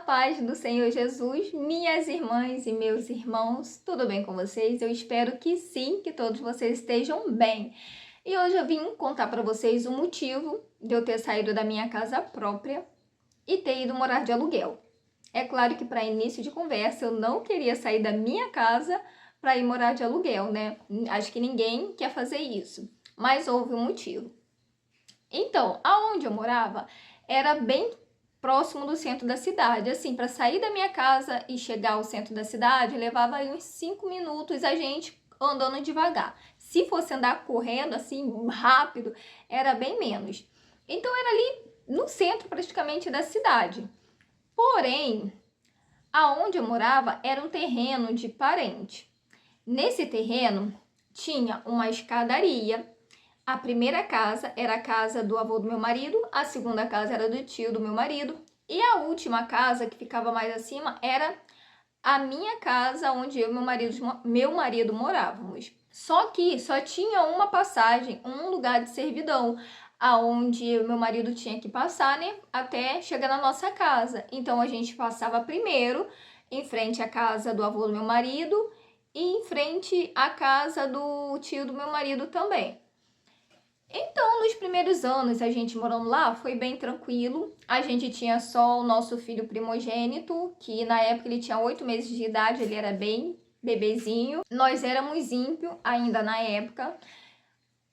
paz do Senhor Jesus, minhas irmãs e meus irmãos, tudo bem com vocês? Eu espero que sim, que todos vocês estejam bem. E hoje eu vim contar para vocês o motivo de eu ter saído da minha casa própria e ter ido morar de aluguel. É claro que para início de conversa eu não queria sair da minha casa para ir morar de aluguel, né? Acho que ninguém quer fazer isso, mas houve um motivo. Então, aonde eu morava era bem próximo do centro da cidade. Assim, para sair da minha casa e chegar ao centro da cidade, levava aí uns 5 minutos a gente andando devagar. Se fosse andar correndo assim, rápido, era bem menos. Então, era ali no centro praticamente da cidade. Porém, aonde eu morava era um terreno de parente. Nesse terreno tinha uma escadaria. A primeira casa era a casa do avô do meu marido, a segunda casa era do tio do meu marido e a última casa, que ficava mais acima, era a minha casa onde eu e meu marido morávamos. Só que só tinha uma passagem, um lugar de servidão, aonde meu marido tinha que passar, né, até chegar na nossa casa. Então a gente passava primeiro em frente à casa do avô do meu marido e em frente à casa do tio do meu marido também. Então, nos primeiros anos, a gente morando lá, foi bem tranquilo. A gente tinha só o nosso filho primogênito, que na época ele tinha 8 meses de idade, ele era bem bebezinho. Nós éramos ímpios ainda na época.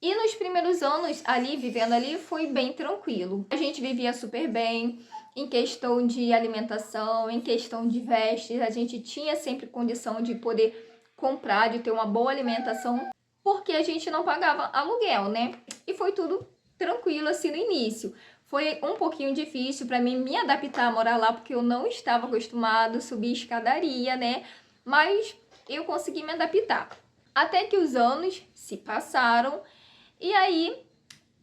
E nos primeiros anos, ali, vivendo ali, foi bem tranquilo. A gente vivia super bem em questão de alimentação, em questão de vestes. A gente tinha sempre condição de poder comprar, de ter uma boa alimentação, porque a gente não pagava aluguel, né? E foi tudo tranquilo assim no início. Foi um pouquinho difícil para mim me adaptar a morar lá, porque eu não estava acostumado a subir escadaria, né? Mas eu consegui me adaptar. Até que os anos se passaram e aí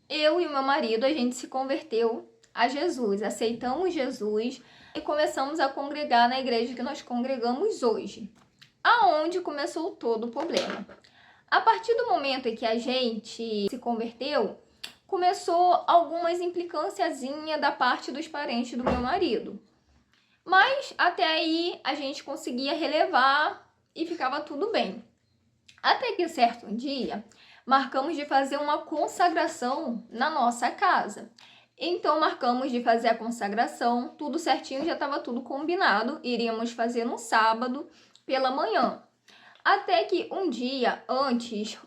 eu e o meu marido, a gente se converteu a Jesus, aceitamos Jesus e começamos a congregar na igreja que nós congregamos hoje. Aonde começou todo o problema. A partir do momento em que a gente se converteu, começou algumas implicânciazinhas da parte dos parentes do meu marido. Mas até aí a gente conseguia relevar e ficava tudo bem. Até que certo dia, marcamos de fazer uma consagração na nossa casa. Então marcamos de fazer a consagração, tudo certinho, já estava tudo combinado. Iríamos fazer no sábado pela manhã. Até que um dia antes,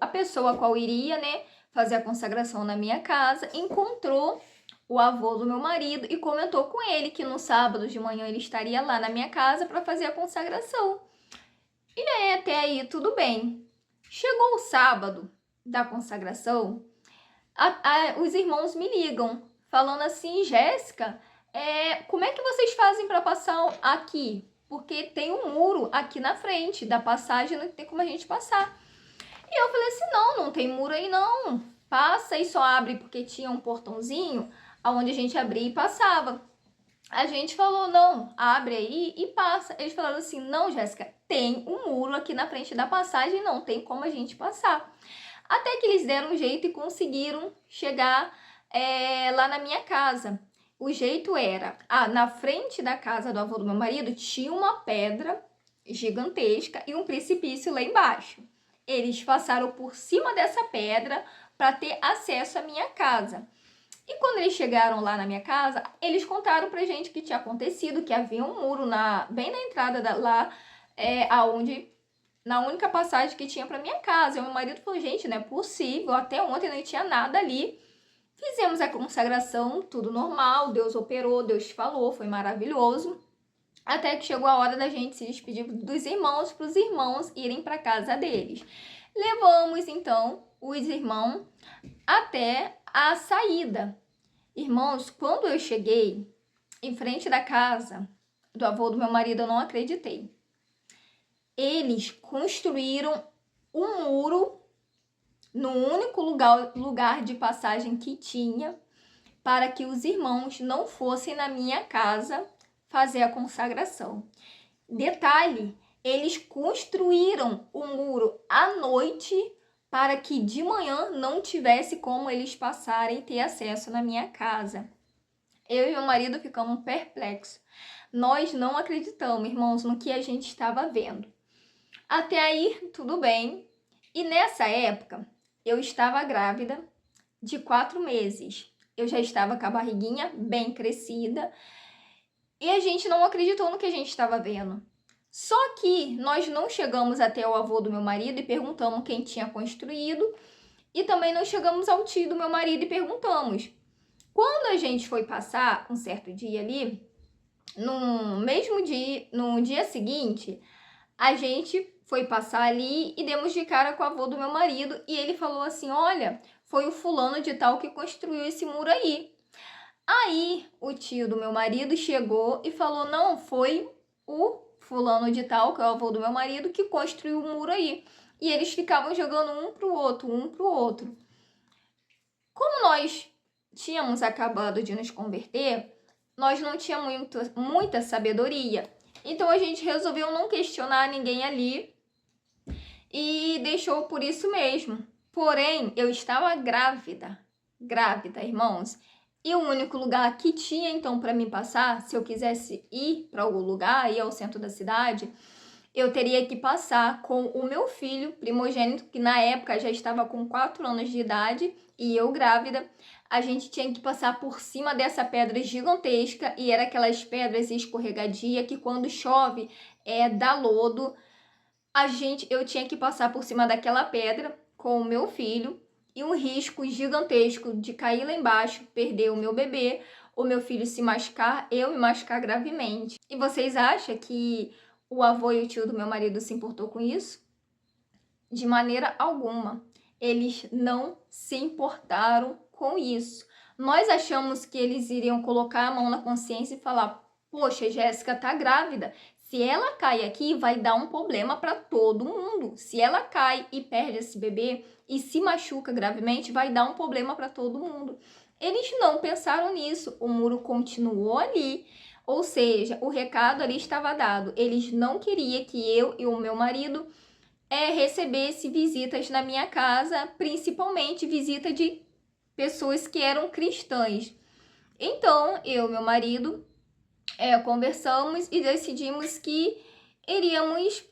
a pessoa a qual iria, né, fazer a consagração na minha casa, encontrou o avô do meu marido e comentou com ele que no sábado de manhã ele estaria lá na minha casa para fazer a consagração. E aí, até aí tudo bem. Chegou o sábado da consagração, os irmãos me ligam, falando assim: Jéssica, como é que vocês fazem para passar aqui? Porque tem um muro aqui na frente da passagem, não tem como a gente passar. E eu falei assim: não tem muro aí não, passa e só abre, porque tinha um portãozinho onde a gente abria e passava. A gente falou: não, abre aí e passa. Eles falaram assim: não, Jéssica, tem um muro aqui na frente da passagem, não tem como a gente passar. Até que eles deram um jeito e conseguiram chegar lá na minha casa. O jeito era, na frente da casa do avô do meu marido tinha uma pedra gigantesca e um precipício lá embaixo. Eles passaram por cima dessa pedra para ter acesso à minha casa. E quando eles chegaram lá na minha casa, eles contaram pra gente o que tinha acontecido, que havia um muro bem na entrada lá, na única passagem que tinha para minha casa. E o meu marido falou: gente, não é possível, até ontem não tinha nada ali. Fizemos a consagração, tudo normal, Deus operou, Deus falou, foi maravilhoso. Até que chegou a hora da gente se despedir dos irmãos, para os irmãos irem para casa deles. Levamos, então, os irmãos até a saída. Irmãos, quando eu cheguei em frente da casa do avô do meu marido, eu não acreditei. Eles construíram um muro no único lugar de passagem que tinha, para que os irmãos não fossem na minha casa fazer a consagração. Detalhe, eles construíram o muro à noite para que de manhã não tivesse como eles passarem e ter acesso na minha casa. Eu e meu marido ficamos perplexos. Nós não acreditamos, irmãos, no que a gente estava vendo. Até aí, tudo bem. E nessa época, eu estava grávida de 4 meses. Eu já estava com a barriguinha bem crescida. E a gente não acreditou no que a gente estava vendo. Só que nós não chegamos até o avô do meu marido e perguntamos quem tinha construído. E também não chegamos ao tio do meu marido e perguntamos. Quando a gente foi passar um certo dia ali, no dia seguinte, a gente foi passar ali e demos de cara com o avô do meu marido e ele falou assim: olha, foi o fulano de tal que construiu esse muro aí. Aí o tio do meu marido chegou e falou: não, foi o fulano de tal, que é o avô do meu marido, que construiu o muro aí. E eles ficavam jogando um pro outro. Como nós tínhamos acabado de nos converter, nós não tínhamos muita sabedoria. Então a gente resolveu não questionar ninguém ali e deixou por isso mesmo. Porém, eu estava grávida, irmãos. E o único lugar que tinha então para me passar, se eu quisesse ir para algum lugar, ir ao centro da cidade, eu teria que passar com o meu filho primogênito, que na época já estava com 4 anos de idade, e eu grávida. A gente tinha que passar por cima dessa pedra gigantesca, e era aquelas pedras escorregadias que quando chove dá lodo. Eu tinha que passar por cima daquela pedra com o meu filho, e um risco gigantesco de cair lá embaixo, perder o meu bebê, o meu filho se machucar, eu me machucar gravemente. E vocês acham que o avô e o tio do meu marido se importou com isso? De maneira alguma. Eles não se importaram com isso. Nós achamos que eles iriam colocar a mão na consciência e falar: poxa, Jéssica tá grávida. Se ela cai aqui, vai dar um problema para todo mundo. Se ela cai e perde esse bebê e se machuca gravemente, vai dar um problema para todo mundo. Eles não pensaram nisso. O muro continuou ali. Ou seja, o recado ali estava dado. Eles não queriam que eu e o meu marido recebesse visitas na minha casa, principalmente visita de pessoas que eram cristãs. Então, eu e meu marido conversamos e decidimos que iríamos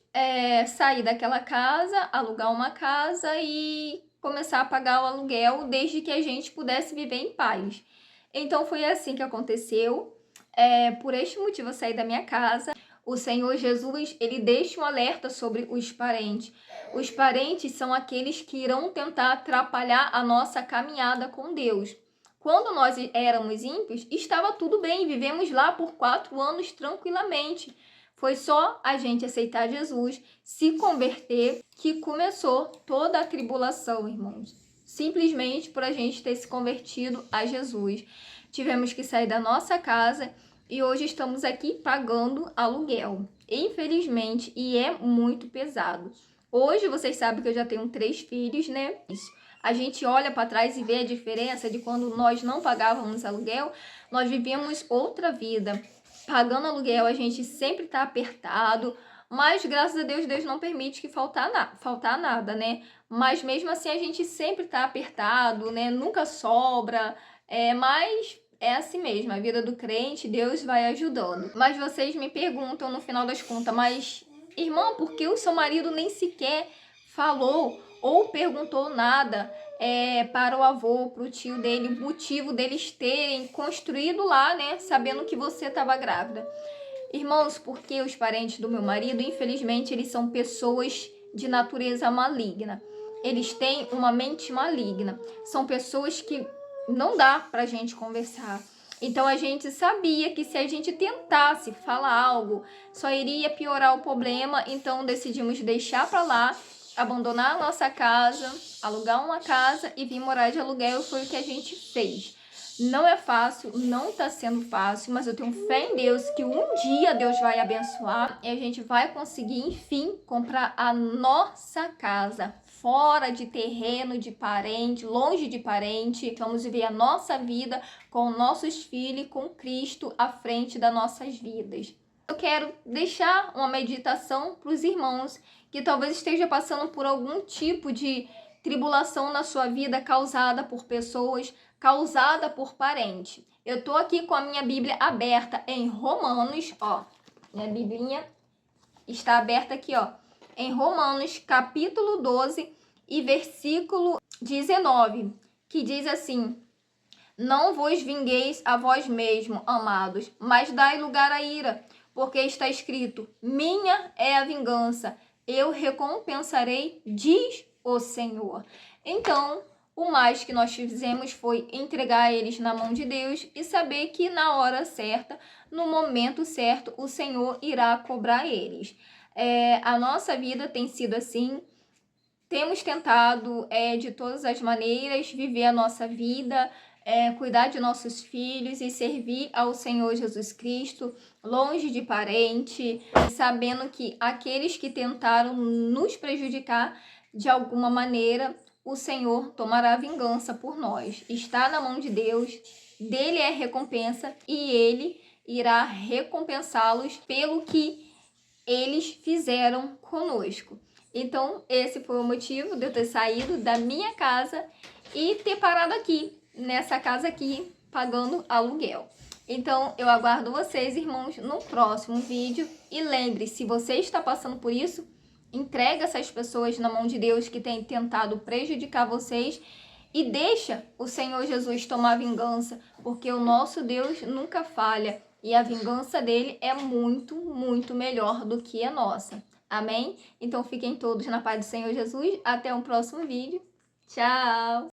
sair daquela casa, alugar uma casa e começar a pagar o aluguel desde que a gente pudesse viver em paz. Então foi assim que aconteceu. Por este motivo eu saí da minha casa. O Senhor Jesus, ele deixa um alerta sobre os parentes. Os parentes são aqueles que irão tentar atrapalhar a nossa caminhada com Deus. Quando nós éramos ímpios, estava tudo bem, vivemos lá por 4 anos tranquilamente. Foi só a gente aceitar Jesus, se converter, que começou toda a tribulação, irmãos. Simplesmente por a gente ter se convertido a Jesus. Tivemos que sair da nossa casa e hoje estamos aqui pagando aluguel. Infelizmente, e é muito pesado. Hoje vocês sabem que eu já tenho 3 filhos, né? A gente olha para trás e vê a diferença de quando nós não pagávamos aluguel, nós vivíamos outra vida. Pagando aluguel, a gente sempre tá apertado, mas graças a Deus, Deus não permite que faltar nada, né? Mas mesmo assim, a gente sempre tá apertado, né? Nunca sobra, mas é assim mesmo, a vida do crente, Deus vai ajudando. Mas vocês me perguntam no final das contas, mas irmão, por que o seu marido nem sequer falou ou perguntou nada para o avô, para o tio dele, o motivo deles terem construído lá, né, sabendo que você estava grávida? Irmãos, porque os parentes do meu marido, infelizmente, eles são pessoas de natureza maligna. Eles têm uma mente maligna. São pessoas que não dá pra gente conversar. Então a gente sabia que se a gente tentasse falar algo, só iria piorar o problema. Então decidimos deixar pra lá, abandonar a nossa casa, alugar uma casa e vir morar de aluguel. Foi o que a gente fez. Não é fácil, não tá sendo fácil, mas eu tenho fé em Deus que um dia Deus vai abençoar e a gente vai conseguir, enfim, comprar a nossa casa, fora de terreno, de parente, longe de parente. Vamos viver a nossa vida com nossos filhos e com Cristo à frente das nossas vidas. Eu quero deixar uma meditação para os irmãos que talvez esteja passando por algum tipo de tribulação na sua vida causada por pessoas, causada por parente. Eu tô aqui com a minha Bíblia aberta em Romanos, ó. Minha Biblinha está aberta aqui, ó, em Romanos, capítulo 12 e versículo 19, que diz assim: Não vos vingueis a vós mesmos, amados, mas dai lugar à ira, porque está escrito: minha é a vingança, eu recompensarei, diz o Senhor. Então, o mais que nós fizemos foi entregar eles na mão de Deus e saber que na hora certa, no momento certo, o Senhor irá cobrar eles. A nossa vida tem sido assim. Temos tentado, de todas as maneiras, viver a nossa vida, cuidar de nossos filhos e servir ao Senhor Jesus Cristo, longe de parente, sabendo que aqueles que tentaram nos prejudicar de alguma maneira, o Senhor tomará vingança por nós. Está na mão de Deus, dele é recompensa e ele irá recompensá-los pelo que eles fizeram conosco. Então, esse foi o motivo de eu ter saído da minha casa e ter parado aqui, nessa casa aqui, pagando aluguel. Então, eu aguardo vocês, irmãos, no próximo vídeo. E lembre, se você está passando por isso, entrega essas pessoas na mão de Deus que têm tentado prejudicar vocês e deixa o Senhor Jesus tomar vingança, porque o nosso Deus nunca falha e a vingança dele é muito, muito melhor do que a nossa. Amém? Então fiquem todos na paz do Senhor Jesus. Até o próximo vídeo. Tchau!